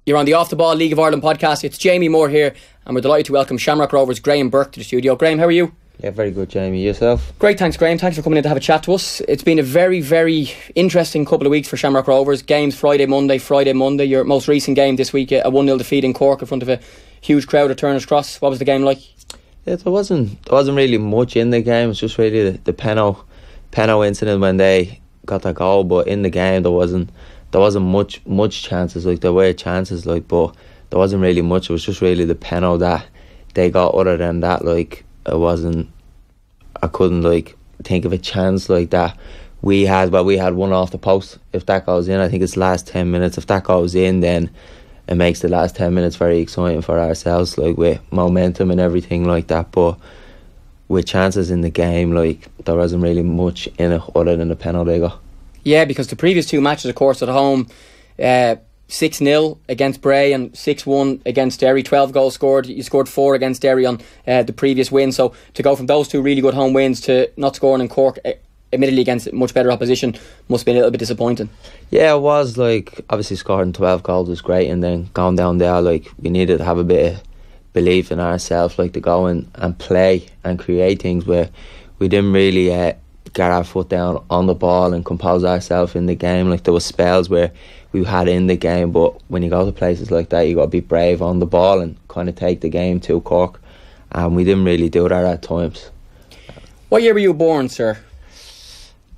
You're on the Off the Ball League of Ireland podcast. It's Jamie Moore here, and we're delighted to welcome Shamrock Rovers' Graham Burke to the studio. Graham, how are you? Yeah, very good, Jamie. Yourself? Great, thanks, Graham. Thanks for coming in to have a chat to us. It's been a very, very interesting couple of weeks for Shamrock Rovers. Games Friday, Monday. Your most recent game this week, a 1-0 defeat in Cork in front of a huge crowd at Turner's Cross. What was the game like? Yeah, there wasn't really much in the game. It's just really the Peno incident when they got that goal, but in the game there wasn't much chances. Like, there were chances, like, but there wasn't really much. It was just really the Peno that they got. Other than that, like, I couldn't like think of a chance like that we had. But we had one off the post. If that goes in, I think it's the last 10 minutes. If that goes in, then it makes the last 10 minutes very exciting for ourselves, like, with momentum and everything like that. But with chances in the game, like, there wasn't really much in it other than the penalty they got. Yeah, because the previous two matches, of course, at home, 6-0 against Bray and 6-1 against Derry, 12 goals scored. You scored 4 against Derry on the previous win. So to go from those two really good home wins to not scoring in Cork, admittedly against much better opposition, must be a little bit disappointing. Yeah, it was. Like, obviously scoring 12 goals was great, and then going down there, like, we needed to have a bit of belief in ourselves, like, to go and play and create things where we didn't really get our foot down on the ball and compose ourselves in the game. Like, there was spells where we had in the game, but when you go to places like that, you got to be brave on the ball and kind of take the game to Cork, and we didn't really do that at times. What year were you born, sir?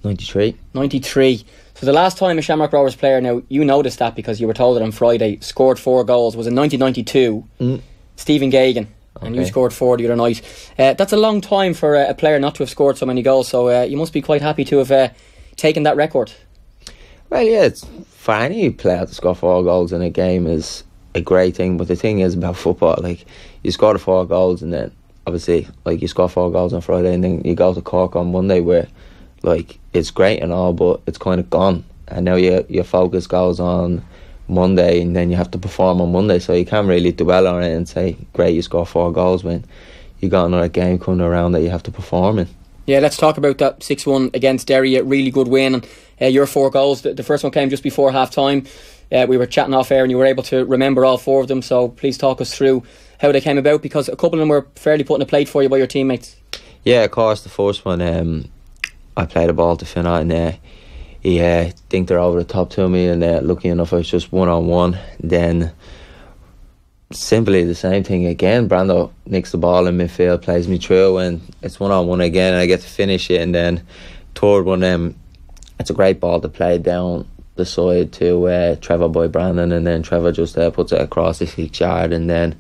93. So the last time a Shamrock Rovers player, now you noticed that because you were told it on Friday, scored 4 goals was in 1992. Stephen Gagan. And you scored 4 the other night. That's a long time for a player not to have scored so many goals, so you must be quite happy to have taken that record. Well, yeah, it's, for any player to score 4 goals in a game is a great thing, but the thing is about football, like, you score the 4 goals and then obviously, like, you score 4 goals on Friday and then you go to Cork on Monday where, like, it's great and all, but it's kind of gone, and now your focus goes on Monday and then you have to perform on Monday, so you can't really dwell on it and say, great, you score 4 goals when you got another game coming around that you have to perform in. Yeah, let's talk about that 6-1 against Derry, a really good win, and your 4 goals, the first one came just before half time. We were chatting off air and you were able to remember all 4 of them, so please talk us through how they came about, because a couple of them were fairly put in a plate for you by your teammates. Yeah, of course, the first one, I played the ball to Finn and he dinked her over the top to me, and lucky enough I was just 1-on-1. Then simply the same thing again, Brando nicks the ball in midfield, plays me through, and it's 1-on-1 again, and I get to finish it. And then third one, it's a great ball to play down the side to Trevor by Brandon, and then Trevor just puts it across the 6 yard, and then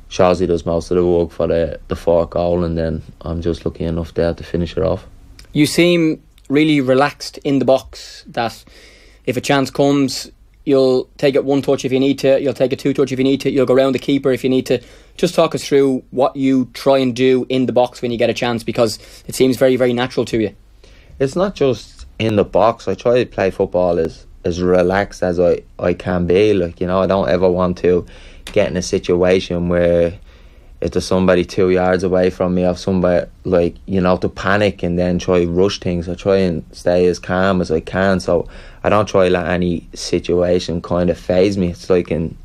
Shawsey does most of the work for the 4th goal, and then I'm just lucky enough there to finish it off. You seem really relaxed in the box, that if a chance comes, you'll take it 1 touch if you need to, you'll take it 2 touch if you need to, you'll go round the keeper if you need to. Just talk us through what you try and do in the box when you get a chance, because it seems very, very natural to you. It's not just in the box. I try to play football as relaxed as I can be. Like, you know, I don't ever want to get in a situation where if there's somebody 2 yards away from me, I've somebody, like, you know, to panic and then try to rush things. I try and stay as calm as I can, so I don't try to let any situation kind of faze me. It's like in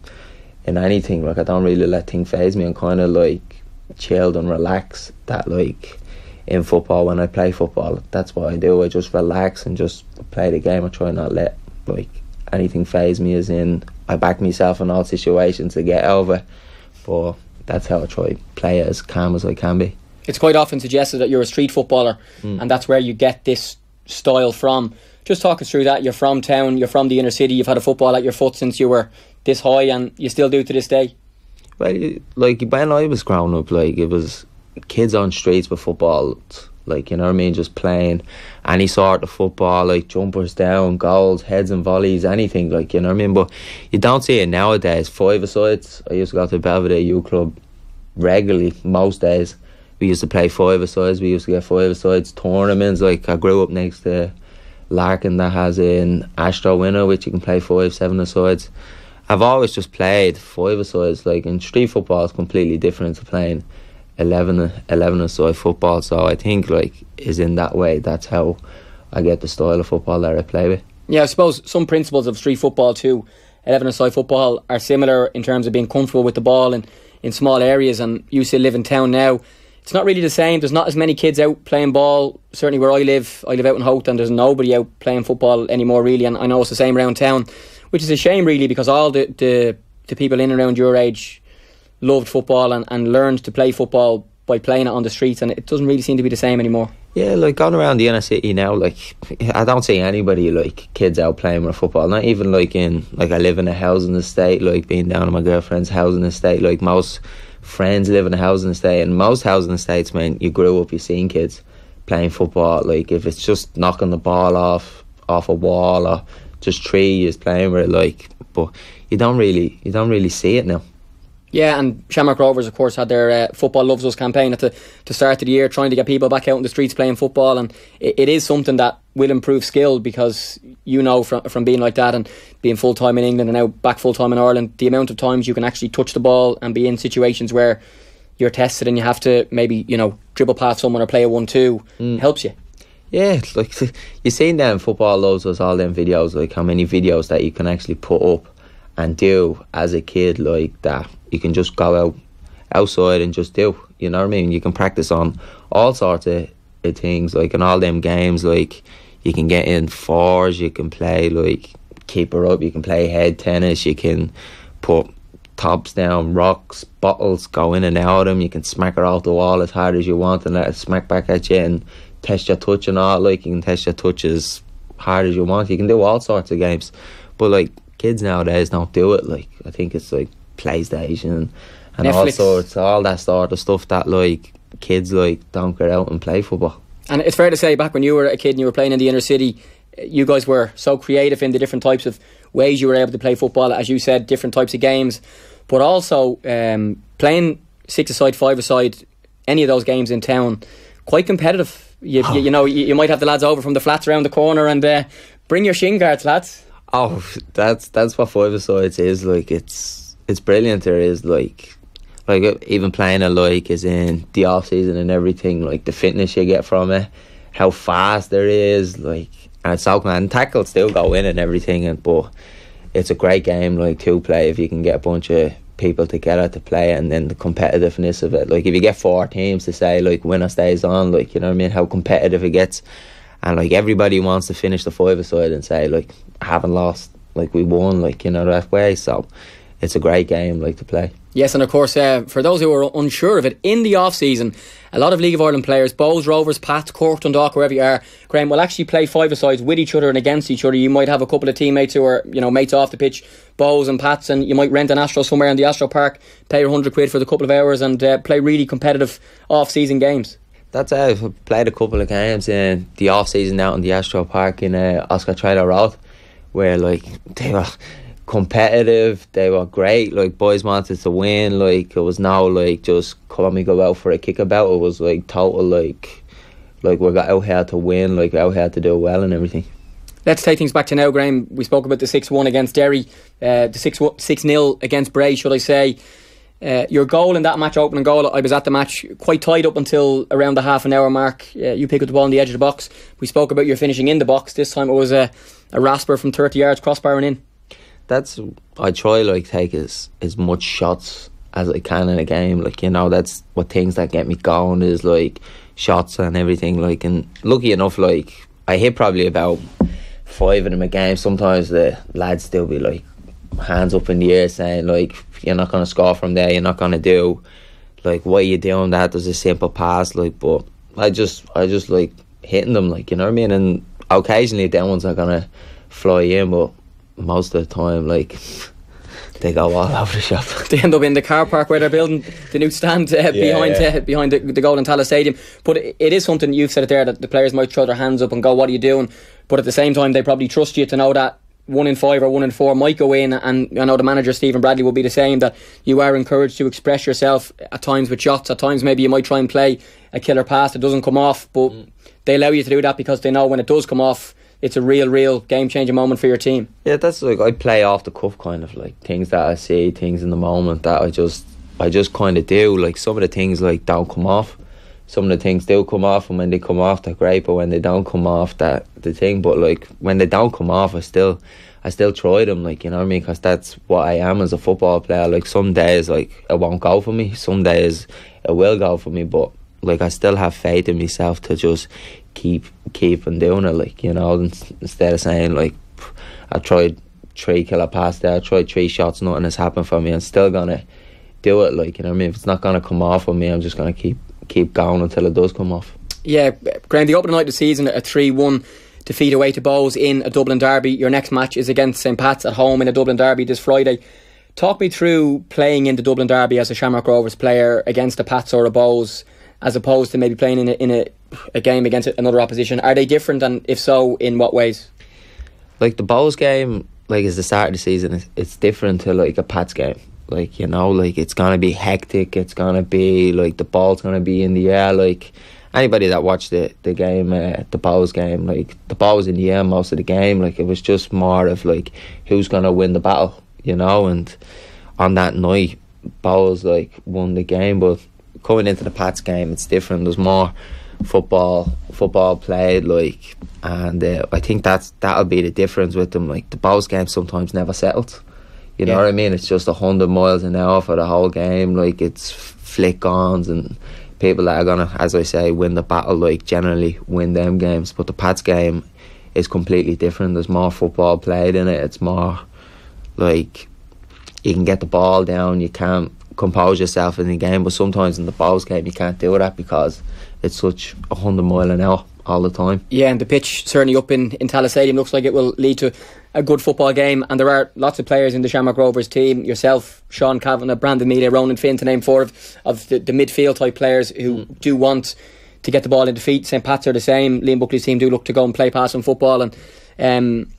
anything, like, I don't really let things faze me. I'm kind of like chilled and relaxed. That, like, in football, when I play football, that's what I do. I just relax and just play the game. I try not let, like, anything faze me, as in I back myself in all situations to get over. But that's how I try to play it as calm as I can be. It's quite often suggested that you're a street footballer, and that's where you get this style from. Just talk us through that. You're from town, you're from the inner city, you've had a football at your foot since you were this high, and you still do to this day. Well, like, when I was growing up, like, it was kids on streets with football, like, you know what I mean, just playing any sort of football, like jumpers down, goals, heads and volleys, anything, like, you know what I mean. But you don't see it nowadays. 5-a-sides. I used to go to Belvedere U Club regularly, most days. We used to play 5-a-sides. We used to get 5-a-sides tournaments. Like, I grew up next to Larkin that has an Astro Winner, which you can play 5-7-a-sides. I've always just played 5-a-sides. Like, in street football is completely different to playing 11-a-side football. So I think, like, is in that way, that's how I get the style of football that I play with. Yeah, I suppose some principles of street football too 11-a-side football are similar in terms of being comfortable with the ball in small areas, and you still live in town now. It's not really the same. There's not as many kids out playing ball. Certainly where I live out in Howth, and there's nobody out playing football anymore really, and I know it's the same around town, which is a shame really, because all the people in and around your age loved football and learned to play football by playing it on the streets, and it doesn't really seem to be the same anymore. Yeah, like going around the inner city now, like I don't see anybody like kids out playing with football. Not even like I live in a housing estate, like being down at my girlfriend's housing estate. Like most friends live in a housing estate, and most housing estates, man, you grew up, you seen kids playing football. Like if it's just knocking the ball off a wall or just trees playing with it, like, but you don't really see it now. Yeah, and Shamrock Rovers, of course, had their Football Loves Us campaign at the start of the year, trying to get people back out in the streets playing football, and it is something that will improve skill, because you know from being like that and being full-time in England and now back full-time in Ireland, the amount of times you can actually touch the ball and be in situations where you're tested and you have to maybe, dribble past someone or play a 1-2 helps you. Yeah, like you seen them Football Loves Us, all them videos, like how many videos that you can actually put up and do as a kid, like that you can just go outside and just do, you know what I mean? You can practice on all sorts of things, like in all them games, like you can get in fours, you can play like keeper up, you can play head tennis, you can put tops down, rocks, bottles, go in and out of them, you can smack her off the wall as hard as you want and let it smack back at you and test your touch and all, like you can test your touch as hard as you want. You can do all sorts of games, but like kids nowadays don't do it. Like I think it's like PlayStation and Netflix, all sorts, all that sort of stuff that like kids like don't get out and play football. And it's fair to say, back when you were a kid and you were playing in the inner city, you guys were so creative in the different types of ways you were able to play football, as you said, different types of games, but also playing 6-a-side, 5-a-side, any of those games in town, quite competitive. You might have the lads over from the flats around the corner and bring your shin guards, lads. Oh, that's what 5-a-sides is like. It's brilliant. There is like even playing it like is in the off season and everything, like the fitness you get from it, how fast there is, like, and it's so man, tackles still go in and everything, but it's a great game like to play if you can get a bunch of people together to play, and then the competitiveness of it, like if you get 4 teams to say like winner stays on, like, you know what I mean, how competitive it gets, and like everybody wants to finish the 5-a-side and say like I haven't lost, like we won, like, you know, that way. So it's a great game like to play. Yes, and of course for those who are unsure of it, in the off season a lot of League of Ireland players, Bows, Rovers, Pats, Cork, Dundalk, wherever you are, Graham, will actually play 5-a-sides with each other and against each other. You might have a couple of teammates who are, mates off the pitch, Bows and Pats, and you might rent an Astro somewhere in the Astro Park, pay your £100 for the couple of hours and play really competitive off season games. That's it. I've played a couple of games in the off season out in the Astro Park in Oscar Trailer Road, where like they were competitive, they were great, like boys wanted to win, like it was no like just come on, we go out for a kickabout. It was like total like we got out here to win, like out here to do well and everything. Let's take things back to now, Graham. We spoke about the 6-1 against Derry, the 6-0 against Bray, should I say. Your goal in that match, opening goal, I was at the match quite tight up until around the half an hour mark. You picked up the ball on the edge of the box. We spoke about your finishing in the box. This time it was a rasper from 30 yards, crossbar and in. I try like take as much shots as I can in a game, like, you know, that's what things that get me going is like shots and everything, like, and lucky enough, like I hit probably about 5 of them a game. Sometimes the lads still be like hands up in the air saying like you're not going to score from there, you're not going to do, like, what are you doing that, there's a simple pass, like, but I just like hitting them, like, you know what I mean, and occasionally them ones are going to fly in, but most of the time like they go all over the shop. They end up in the car park where they're building the new stand behind the Golden Tala Stadium. But it is something, you've said it there, that the players might throw their hands up and go, what are you doing? But at the same time they probably trust you to know that 1 in 5 or 1 in 4 might go in, and I know the manager Stephen Bradley will be the same, that you are encouraged to express yourself at times with shots. At times maybe you might try and play a killer pass that doesn't come off, but they allow you to do that because they know when it does come off, it's a real game-changing moment for your team. Yeah, that's like, I play off the cuff, kind of like things that I see, things in the moment that I just kind of do. Like some of the things like don't come off, some of the things do come off, and when they come off they're great, but when they don't come off, that the thing. But like when they don't come off, I still I still try them, like, you know what I mean, because that's what I am as a football player. Like, some days, like, it won't go for me, some days it will go for me, but like, I still have faith in myself to just keep on doing it, like, you know, instead of saying, like, I tried 3 killer pass there, I tried 3 shots, nothing has happened for me, I'm still gonna do it, like, you know what I mean. If it's not gonna come off on me, I'm just gonna keep going until it does come off. Yeah, Graham, the opening night of the season, a 3-1 defeat away to Bows in a Dublin derby. Your next match is against St Pat's at home in a Dublin derby this Friday. Talk me through playing in the Dublin derby as a Shamrock Rovers player against a Pats or a Bows, as opposed to maybe playing in a game against another opposition. Are they different, and if so, in what ways? Like, the Bows game, like, is the start of the season, it's different to like a Pats game. Like, you know, like, it's gonna be hectic, it's gonna be like, the ball's gonna be in the air. Like, anybody that watched the game, the Bows game, like, the ball was in the air most of the game. Like, it was just more of like, who's gonna win the battle, you know. And on that night, Bows like won the game, but coming into the Pats game, it's different. There's more football played, like, and I think that'll be the difference with them. Like, the Bows game sometimes never settled, you know what I mean. It's just 100 miles an hour for the whole game. Like, it's flick-ons and people that are gonna, as I say, win the battle, like, generally win them games. But the Pats game is completely different. There's more football played in it. It's more like, you can get the ball down, you can't compose yourself in the game. But sometimes in the Bows game, you can't do that because it's such 100 mile an hour all the time. Yeah, and the pitch certainly up in Tallaght Stadium looks like it will lead to a good football game, and there are lots of players in the Shamrock Rovers team, yourself, Sean Kavanagh, Brandon Mealy, Ronan Finn, to name 4 of the midfield type players who do want to get the ball into feet. St Pat's are the same. Liam Buckley's team do look to go and play passing football, and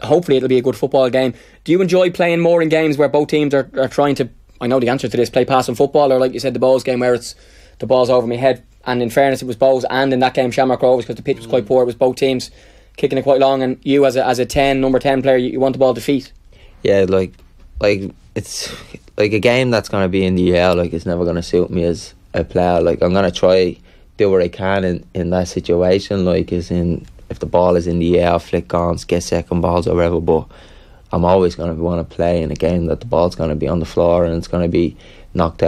hopefully it'll be a good football game. Do you enjoy playing more in games where both teams are trying to, I know the answer to this, play passing football, or like you said, the Bows game where it's the ball's over my head? And in fairness, it was Bows, and in that game Shamrock Rovers, because the pitch was quite poor, it was both teams kicking it quite long, and you as a number 10 player, you want the ball to feet. Yeah, like it's like a game that's going to be in the air. Like, it's never going to suit me as a player. Like, I'm going to try do what I can in that situation, like, is in, if the ball is in the air, flick ons, get second balls or whatever. But I'm always going to want to play in a game that the ball's going to be on the floor and it's going to be knocked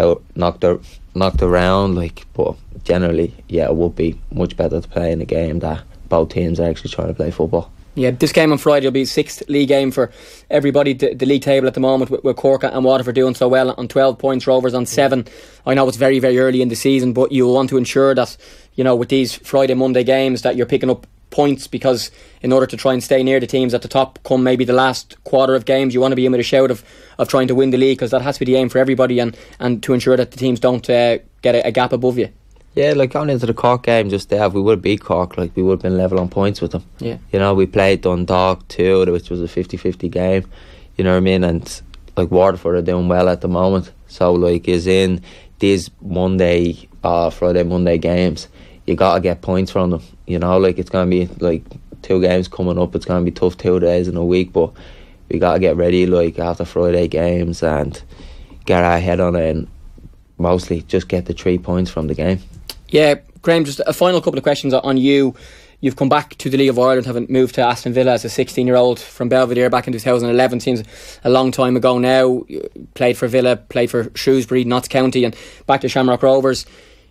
around, like. But generally, yeah, it would be much better to play in a game that both teams are actually trying to play football. Yeah, this game on Friday will be the 6th league game for everybody. The league table at the moment, with Cork and Waterford doing so well on 12 points, Rovers on 7. I know it's very, very early in the season, but you want to ensure that, you know, with these Friday, Monday games, that you're picking up points, because in order to try and stay near the teams at the top come maybe the last quarter of games, you want to be in with a shout of trying to win the league, because that has to be the aim for everybody, and to ensure that the teams don't get a gap above you. Yeah, like, going into the Cork game just there, we would have beat Cork, like, we would have been level on points with them. Yeah, you know, we played Dundalk too, which was a 50-50 game, you know what I mean. And like, Waterford are doing well at the moment, so like, is in these Friday Monday games, you gotta get points from them, you know. Like, it's gonna be like 2 games coming up, it's gonna be tough 2 days in a week, but we gotta get ready, like, after Friday games, and get our head on it, and mostly just get the 3 points from the game. Yeah, Graham, just a final couple of questions on you. You've come back to the League of Ireland, having moved to Aston Villa as a 16-year-old from Belvedere back in 2011. Seems a long time ago now. You played for Villa, played for Shrewsbury, Notts County, and back to Shamrock Rovers.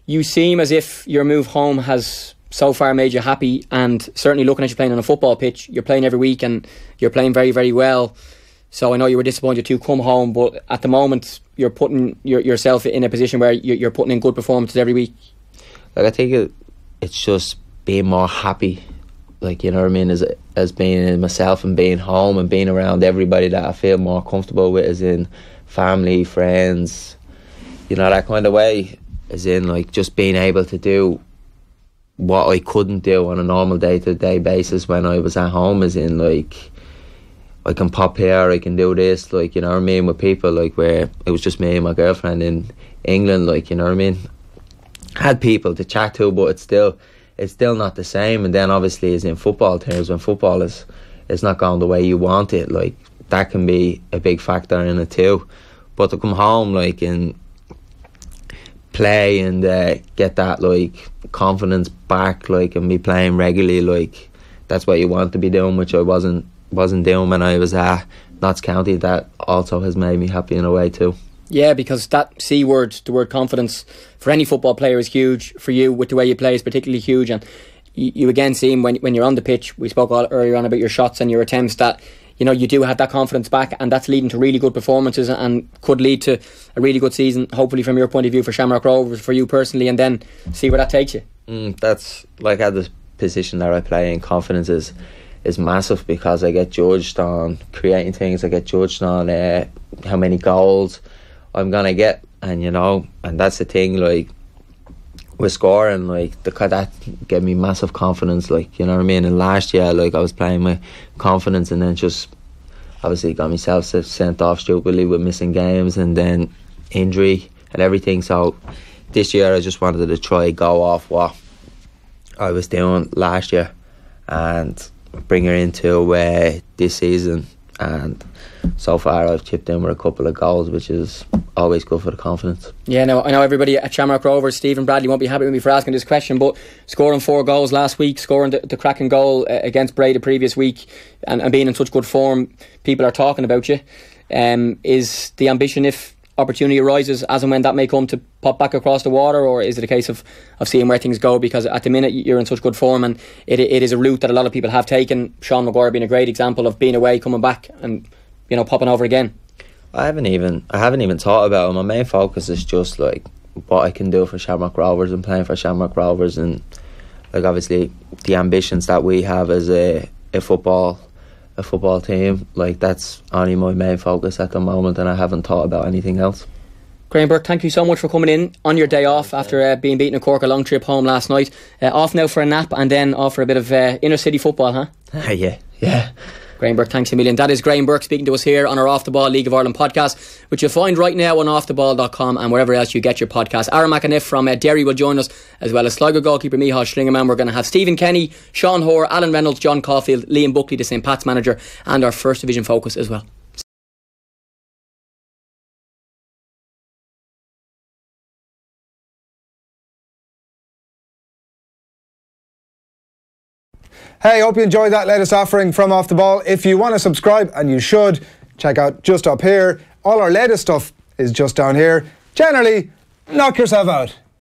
You seem as if your move home has so far made you happy, and certainly looking at you playing on a football pitch, you're playing every week and you're playing very, very well. So I know you were disappointed to come home, but at the moment you're putting yourself in a position where you're putting in good performances every week. Like, I think it's just being more happy, like, you know what I mean, as being in myself and being home and being around everybody that I feel more comfortable with, as in family, friends, you know, that kind of way, as in, like, just being able to do what I couldn't do on a normal day-to-day basis when I was at home, as in, like, I can pop here, I can do this, like, you know what I mean, with people, like, where it was just me and my girlfriend in England, like, you know what I mean. Had people to chat to, but it's still not the same. And then obviously, as in football terms, when football is not going the way you want it, like, that can be a big factor in it too. But to come home, like, and play and get that, like, confidence back, like, and be playing regularly, like, that's what you want to be doing, which I wasn't wasn't doing when I was at Notts County, that also has made me happy in a way too. Yeah, because that C word, the word confidence, for any football player is huge. For you, with the way you play, is particularly huge. And you again seem when you're on the pitch, we spoke earlier on about your shots and your attempts, that you do have that confidence back, and that's leading to really good performances and could lead to a really good season, hopefully from your point of view, for Shamrock Rovers, for you personally, and then see where that takes you. That's like, at the position that I play in, confidence is massive, because I get judged on creating things, I get judged on how many goals I'm gonna get, and and that's the thing, like with scoring, like that gave me massive confidence, like, you know what I mean. And last year, like, I was playing with confidence, and then just obviously got myself sent off stupidly with missing games and then injury and everything. So this year I just wanted to try go off what I was doing last year and bring her into this season, and so far I've chipped in with a couple of goals, which is always good for the confidence. Yeah, no, I know everybody at Shamrock Rovers, Stephen Bradley, won't be happy with me for asking this question, but scoring 4 goals last week, scoring the cracking goal against Bray the previous week, and being in such good form, people are talking about you. Is the ambition, if opportunity arises, as and when that may come, to pop back across the water, or is it a case of seeing where things go? Because at the minute you're in such good form, and it is a route that a lot of people have taken. Sean Maguire being a great example of being away, coming back, and popping over again. I haven't even thought about it. My main focus is just like what I can do for Shamrock Rovers and playing for Shamrock Rovers, and like obviously the ambitions that we have as a football team. Like, that's only my main focus at the moment, and I haven't thought about anything else. Graham Burke, thank you so much for coming in on your day off after being beaten in Cork, a long trip home last night. Off now for a nap, and then off for a bit of inner city football, huh? Yeah. Graham Burke, thanks a million. That is Graham Burke speaking to us here on our Off the Ball League of Ireland podcast, which you'll find right now on offtheball.com and wherever else you get your podcast. Aaron McAniff from Derry will join us, as well as Sligo goalkeeper Micheál Schlingerman. We're going to have Stephen Kenny, Sean Hoare, Alan Reynolds, John Caulfield, Liam Buckley, the St. Pat's manager, and our First Division focus as well. Hey, hope you enjoyed that latest offering from Off the Ball. If you want to subscribe, and you should, check out just up here. All our latest stuff is just down here. Generally, knock yourself out.